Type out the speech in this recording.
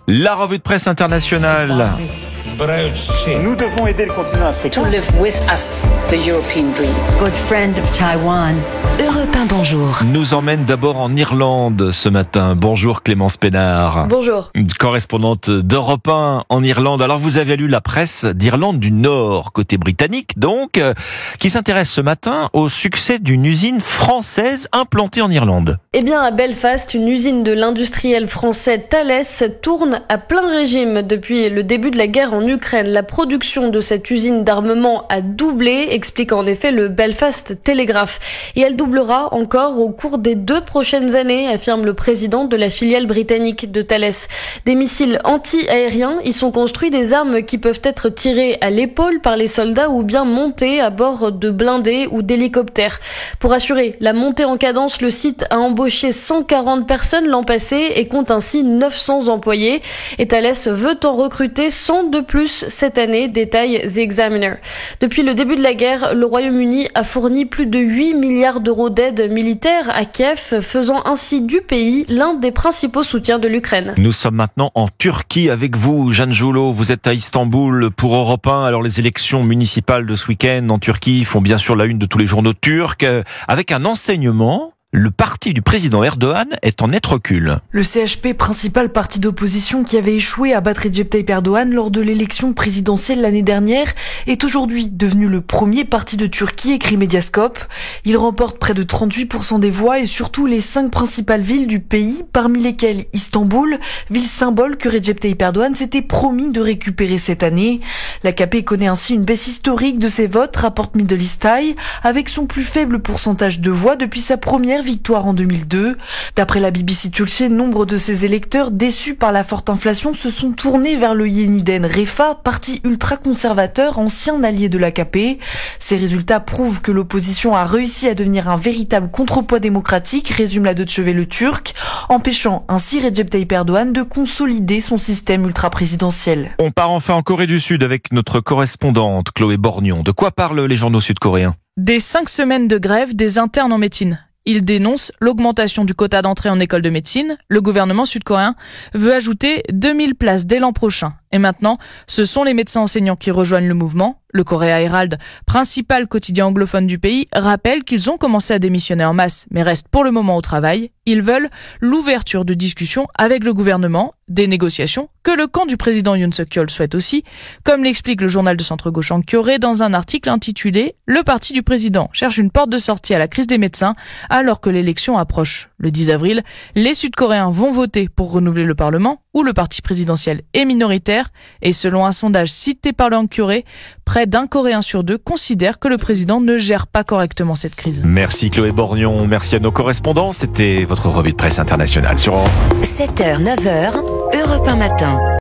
La revue de presse internationale. Nous devons aider le continent africain. To live with us, the European dream. Good friend of Taiwan. Europe 1, bonjour. Nous emmène d'abord en Irlande ce matin. Bonjour Clémence Pénard. Bonjour. Correspondante d'Europe 1 en Irlande. Alors vous avez lu la presse d'Irlande du Nord, côté britannique donc, qui s'intéresse ce matin au succès d'une usine française implantée en Irlande. Eh bien à Belfast, une usine de l'industriel français Thales tourne à plein régime depuis le début de la guerre en Ukraine. La production de cette usine d'armement a doublé, explique en effet le Belfast Telegraph. Et elle doublera encore au cours des 2 prochaines années, affirme le président de la filiale britannique de Thales. Des missiles anti-aériens y sont construits, des armes qui peuvent être tirées à l'épaule par les soldats ou bien montées à bord de blindés ou d'hélicoptères. Pour assurer la montée en cadence, le site a embauché 140 personnes l'an passé et compte ainsi 900 employés. Et Thales veut en recruter 100 de plus cette année, détaille The Examiner. Depuis le début de la guerre, le Royaume-Uni a fourni plus de 8 milliards d'euros d'aide militaire à Kiev, faisant ainsi du pays l'un des principaux soutiens de l'Ukraine. Nous sommes maintenant en Turquie avec vous, Jeanne Joulot. Vous êtes à Istanbul pour Europe 1. Alors les élections municipales de ce week-end en Turquie font bien sûr la une de tous les journaux turcs, avec un enseignement. Le parti du président Erdogan est en net recul. Le CHP, principal parti d'opposition qui avait échoué à battre Recep Tayyip Erdogan lors de l'élection présidentielle l'année dernière, est aujourd'hui devenu le premier parti de Turquie, écrit Mediascope. Il remporte près de 38% des voix et surtout les 5 principales villes du pays, parmi lesquelles Istanbul, ville symbole que Recep Tayyip Erdogan s'était promis de récupérer cette année. L'AKP connaît ainsi une baisse historique de ses votes, rapporte Middle East Eye, avec son plus faible pourcentage de voix depuis sa première victoire en 2002. D'après la BBC Türkçe, nombre de ses électeurs déçus par la forte inflation se sont tournés vers le Yeniden Refah, parti ultra-conservateur, ancien allié de l'AKP. Ces résultats prouvent que l'opposition a réussi à devenir un véritable contrepoids démocratique, résume la Deutsche Welle turque, empêchant ainsi Recep Tayyip Erdogan de consolider son système ultra-présidentiel. On part enfin en Corée du Sud avec notre correspondante Chloé Borgnon. De quoi parlent les journaux sud-coréens ? Des 5 semaines de grève des internes en médecine. Il dénonce l'augmentation du quota d'entrée en école de médecine. Le gouvernement sud-coréen veut ajouter 2000 places dès l'an prochain. Et maintenant, ce sont les médecins enseignants qui rejoignent le mouvement. Le Korea Herald, principal quotidien anglophone du pays, rappelle qu'ils ont commencé à démissionner en masse, mais restent pour le moment au travail. Ils veulent l'ouverture de discussions avec le gouvernement, des négociations que le camp du président Yoon Suk-yeol souhaite aussi, comme l'explique le journal de centre-gauche Ankyoré dans un article intitulé « Le parti du président cherche une porte de sortie à la crise des médecins alors que l'élection approche ». Le 10 avril, les Sud-Coréens vont voter pour renouveler le Parlement, où le parti présidentiel est minoritaire, et selon un sondage cité par le Ankyoré, près d'1 Coréen sur 2 considère que le président ne gère pas correctement cette crise. Merci Chloé Borgnon, merci à nos correspondants. C'était votre revue de presse internationale sur Europe 7h, 9h, Europe 1 matin.